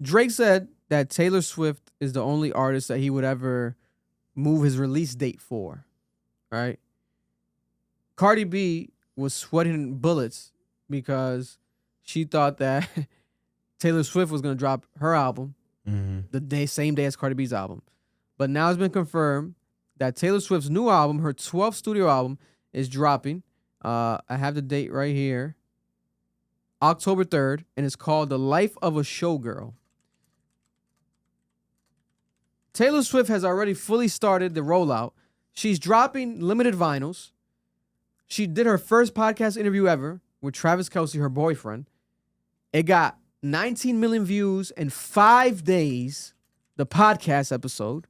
Drake said that Taylor Swift is the only artist that he would ever move his release date for, right? Cardi B was sweating bullets because she thought that Taylor Swift was going to drop her album same day as Cardi B's album. But now it's been confirmed that Taylor Swift's new album, her 12th studio album, is dropping. I have the date right here. October 3rd, and it's called The Life of a Showgirl. Taylor Swift has already fully started the rollout. She's dropping limited vinyls. She did her first podcast interview ever with Travis Kelce, her boyfriend. It got 19 million views in 5 days, the podcast episode.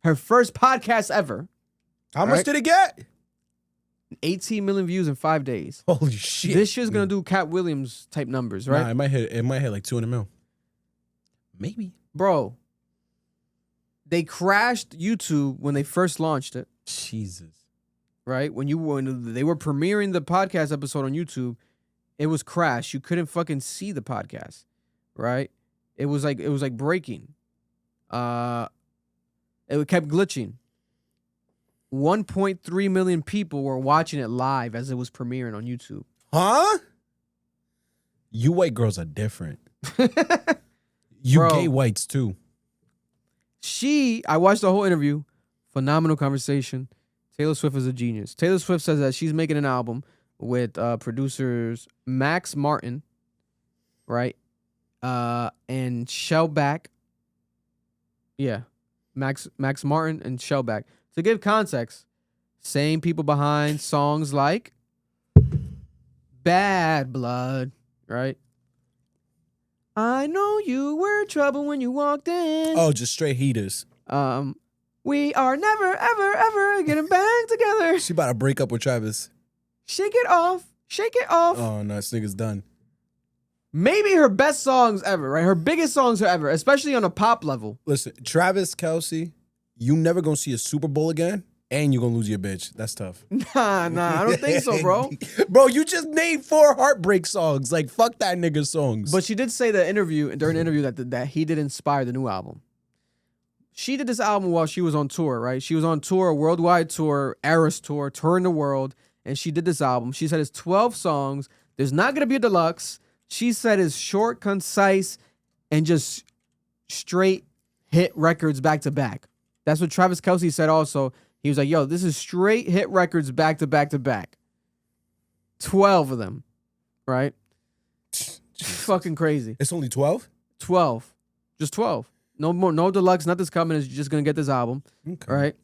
Her first podcast ever. How much did it get? 18 million views in 5 days. Holy shit. This shit's going to do Cat Williams type numbers, right? Nah, it might hit like 200 mil. Maybe. Bro, they crashed YouTube when they first launched it. Jesus. Right? When they were premiering the podcast episode on YouTube, it was crashed. You couldn't fucking see the podcast. Right? It was like breaking. It kept glitching. 1.3 million people were watching it live as it was premiering on YouTube. Huh? You white girls are different. You Bro, gay whites too. I watched the whole interview. Phenomenal conversation. Taylor Swift is a genius. Taylor Swift says that she's making an album with producers Max Martin, right? And Shellback. Yeah. Max Martin and Shellback. To give context, same people behind songs like Bad Blood, right? I know you were trouble when you walked in. Oh, just straight heaters. We are never, ever, ever getting back together. She about to break up with Travis. Shake it off. Shake it off. Oh, no, this nigga's done. Maybe her best songs ever, right? Her biggest songs ever, especially on a pop level. Listen, Travis Kelce, you never gonna see a Super Bowl again, and you're gonna lose your bitch. That's tough. Nah, I don't think so, bro. Bro, you just named 4 heartbreak songs. Like, fuck that nigga's songs. But she did say during the interview that he did inspire the new album. She did this album while she was on tour, right? She was on tour, a worldwide tour, Eras tour, touring the world, and she did this album. She said it's 12 songs. There's not gonna be a deluxe. She said it's short, concise, and just straight hit records back to back. That's what Travis Kelce said also. He was like, yo, this is straight hit records back to back to back. 12 of them, right? Fucking crazy. It's only 12? 12. Just 12. No more, no deluxe, nothing's coming. It's just going to get this album, okay. Right?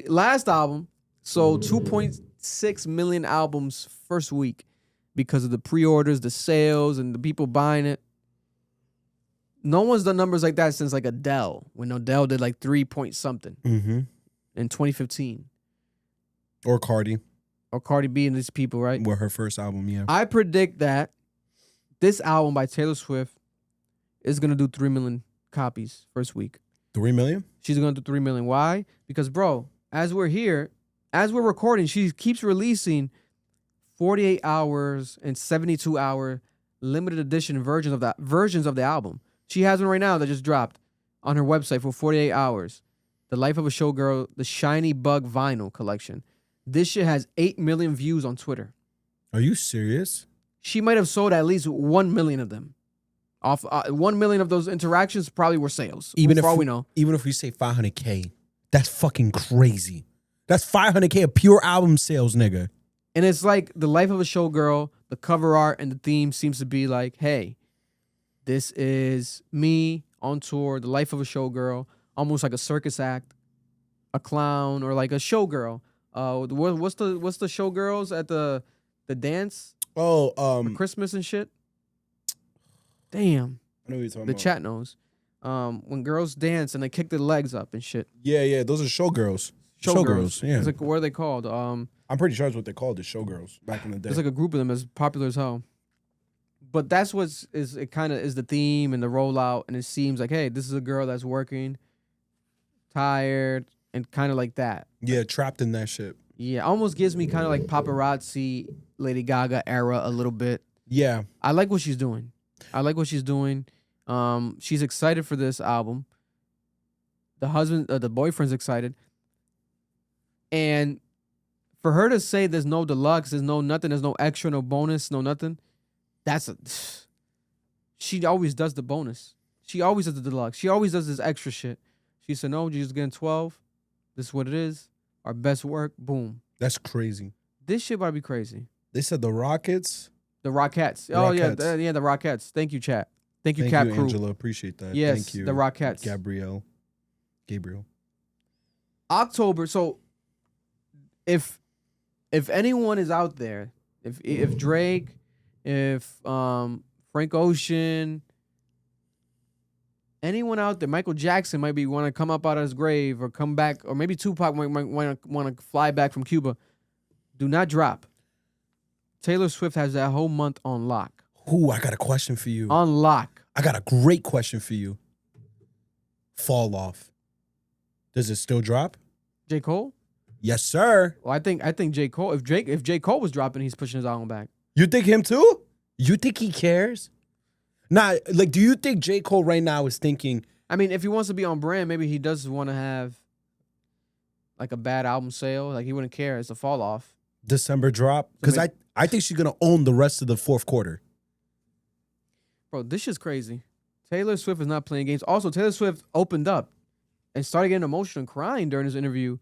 Last album, sold 2.6 million albums first week because of the pre-orders, the sales, and the people buying it. No one's done numbers like that since like Adele, when Adele did like 3 point something in 2015. Or Cardi B and these people, right? Were her first album, yeah. I predict that this album by Taylor Swift is going to do 3 million copies first week. 3 million? She's going to do 3 million. Why? Because, bro, as we're recording, she keeps releasing 48 hours and 72 hour limited edition versions of the album. She has one right now that just dropped on her website for 48 hours. The Life of a Showgirl, the Shiny Bug Vinyl Collection. This shit has 8 million views on Twitter. Are you serious? She might have sold at least 1 million of them. 1 million of those interactions probably were sales. Even for all we know. Even if we say 500K, that's fucking crazy. That's 500K of pure album sales, nigga. And it's like The Life of a Showgirl, the cover art and the theme seems to be like, hey, this is me on tour, the life of a showgirl, almost like a circus act, a clown, or like a showgirl. What's the showgirls at the dance? Oh, for Christmas and shit. Damn. I know what you're talking the about. chat knows. When girls dance and they kick their legs up and shit. Yeah, those are showgirls. Showgirls, yeah. It's like, what are they called? I'm pretty sure that's what they called the showgirls back in the day. There's like a group of them as popular as hell. But that's it kind of is the theme and the rollout, and it seems like, hey, this is a girl that's working, tired, and kind of like that. Yeah, trapped in that shit. Yeah, almost gives me kind of like paparazzi, Lady Gaga era a little bit. Yeah. I like what she's doing. She's excited for this album. The boyfriend's excited. And for her to say there's no deluxe, there's no nothing, there's no extra, no bonus, no nothing, she always does the bonus. She always does the deluxe. She always does this extra shit. She said, no, you're just getting 12. This is what it is. Our best work. Boom. That's crazy. This shit about to be crazy. They said the Rockets. The Rockettes. Oh, yeah. The Rockettes. Thank you, chat. Thank you, Cap Crew. Angela. Appreciate that. Yes, Thank you. the Rockettes. Gabriel. October. So if anyone is out there, if Drake, if Frank Ocean, anyone out there, Michael Jackson might be want to come up out of his grave or come back, or maybe Tupac might want to fly back from Cuba, do not drop. Taylor Swift has that whole month on lock. Ooh, I got a question for you. On lock. I got a great question for you. Fall off. Does it still drop? J. Cole? Yes, sir. Well, I think J. Cole. If J. Cole was dropping, he's pushing his album back. You think him too? You think he cares? Nah, like, do you think J. Cole right now is thinking? I mean, if he wants to be on brand, maybe he does want to have like a bad album sale. Like he wouldn't care. It's a fall off. December drop? Because I think she's gonna own the rest of the fourth quarter. Bro, this shit's crazy. Taylor Swift is not playing games. Also, Taylor Swift opened up and started getting emotional and crying during this interview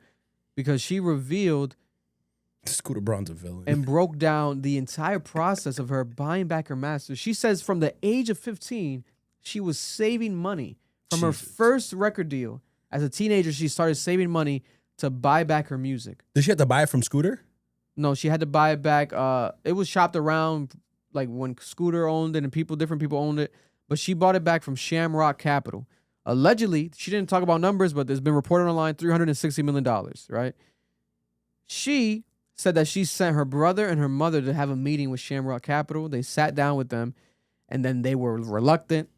because she revealed Scooter Braun's a villain. And broke down the entire process of her buying back her masters. She says from the age of 15, she was saving money from her first record deal. As a teenager, she started saving money to buy back her music. Did she have to buy it from Scooter? No, she had to buy it back. It was shopped around like when Scooter owned it and different people owned it. But she bought it back from Shamrock Capital. Allegedly, she didn't talk about numbers, but there's been reported online $360 million, right? She said that she sent her brother and her mother to have a meeting with Shamrock Capital. They sat down with them, and then they were reluctant.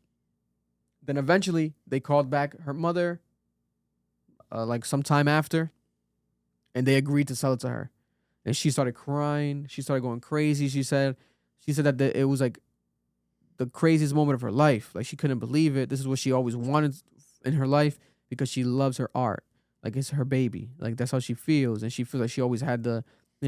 Then eventually, they called back her mother, like sometime after, and they agreed to sell it to her. And she started crying. She started going crazy. She said that it was like the craziest moment of her life. Like she couldn't believe it. This is what she always wanted in her life because she loves her art. Like it's her baby. Like that's how she feels. And she feels like she always had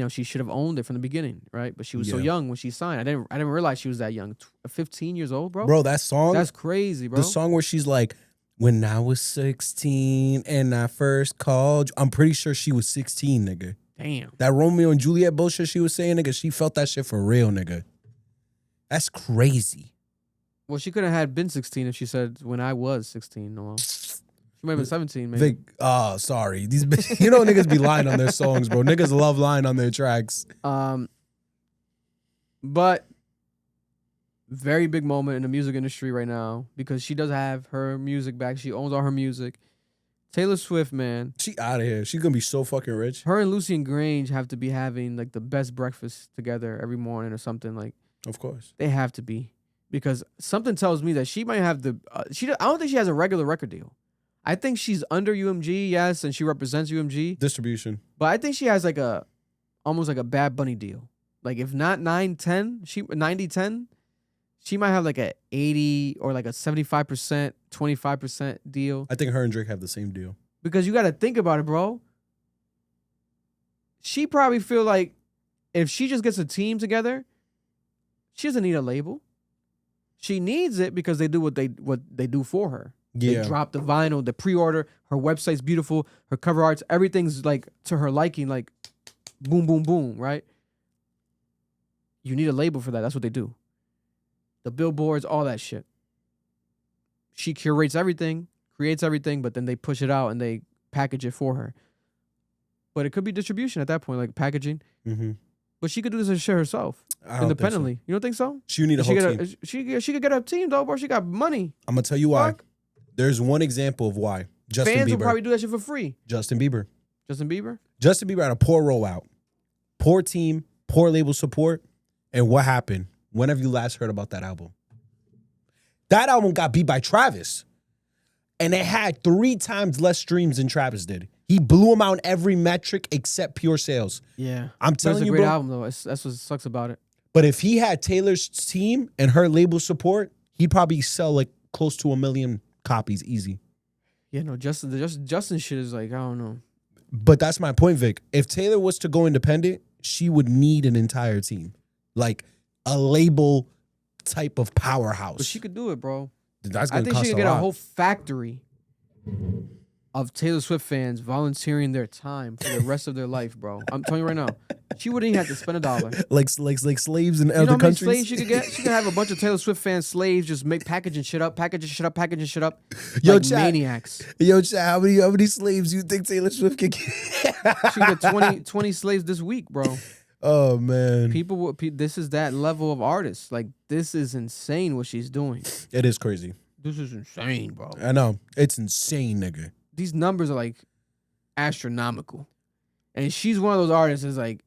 she should have owned it from the beginning, right? But she was so young when she signed. I didn't realize she was that young. 15 years old, bro. Bro, that song. That's crazy, bro. The song where she's like, when I was 16 and I first called you. I'm pretty sure she was 16, nigga. Damn. That Romeo and Juliet bullshit she was saying, nigga, she felt that shit for real, nigga. That's crazy. Well, she could have had been 16 if she said when I was 16. No, she might have been 17, maybe. Sorry. These niggas be lying on their songs, bro. Niggas love lying on their tracks. But very big moment in the music industry right now because she does have her music back. She owns all her music. Taylor Swift, man. She out of here. She's going to be so fucking rich. Her and Lucien Grange have to be having like the best breakfast together every morning or something. Like, of course. They have to be. Because something tells me that she might have I don't think she has a regular record deal. I think she's under UMG, yes, and she represents UMG. Distribution. But I think she has like almost like a Bad Bunny deal. Like if not 90-10, she might have like a 80 or like a 75%, 25% deal. I think her and Drake have the same deal. Because you got to think about it, bro. She probably feel like if she just gets a team together, she doesn't need a label. She needs it because they do what they do for her. Yeah. They drop the vinyl, the pre-order, her website's beautiful, her cover arts, everything's like to her liking, like boom, boom, boom, right? You need a label for that. That's what they do. The billboards, all that shit. She curates everything, creates everything, but then they push it out and they package it for her. But it could be distribution at that point, like packaging. Mm-hmm. But she could do this shit herself, independently. You don't think so? She need a whole team. She could get a team, though, bro. She got money. I'm going to tell you why. There's one example of why. Justin Bieber. Fans will probably do that shit for free. Justin Bieber. Justin Bieber had a poor rollout. Poor team, poor label support. And what happened? When have you last heard about that album? That album got beat by Travis. And it had 3 times less streams than Travis did. He blew him out in every metric except pure sales. Yeah. I'm telling you, bro. It's a great bro, album, though. That's what sucks about it. But if he had Taylor's team and her label support, he'd probably sell like close to 1 million copies easy. Yeah, no, Justin shit is like, I don't know. But that's my point, Vic. If Taylor was to go independent, she would need an entire team. Like a label type of powerhouse. But she could do it, bro. That's I gonna think cost she a could get lot. a whole factory of Taylor Swift fans volunteering their time for the rest of their life, bro. I'm telling you right now. She wouldn't even have to spend $1. like slaves in You know other how many countries. slaves she could get? She could have a bunch of Taylor Swift fan slaves just make packaging shit up. Yo, like chat. maniacs. Yo, chat, how many slaves you think Taylor Swift could get? She could get 20 slaves this week, bro. Oh man, This is that level of artist. Like, this is insane what she's doing. it is crazy. This is insane, bro. I know it's insane, nigga. These numbers are like astronomical. And she's one of those artists that's like,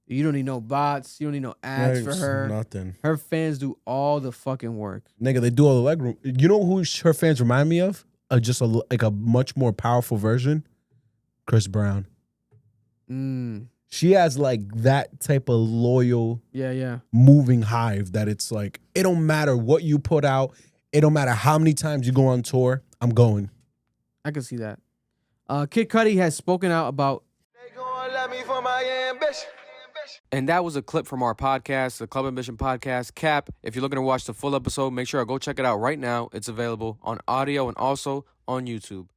you don't need no bots. You don't need no ads for her. Nothing. Her fans do all the fucking work. Nigga, they do all the leg room. You know who her fans remind me of? Just like a much more powerful version. Chris Brown. She has like that type of loyal, moving hive that it's like, it don't matter what you put out. It don't matter how many times you go on tour. I'm going. I can see that. Kid Cudi has spoken out about. They gonna love me for my ambition. And that was a clip from our podcast, the Club Ambition podcast, Cap. If you're looking to watch the full episode, make sure to go check it out right now. It's available on audio and also on YouTube.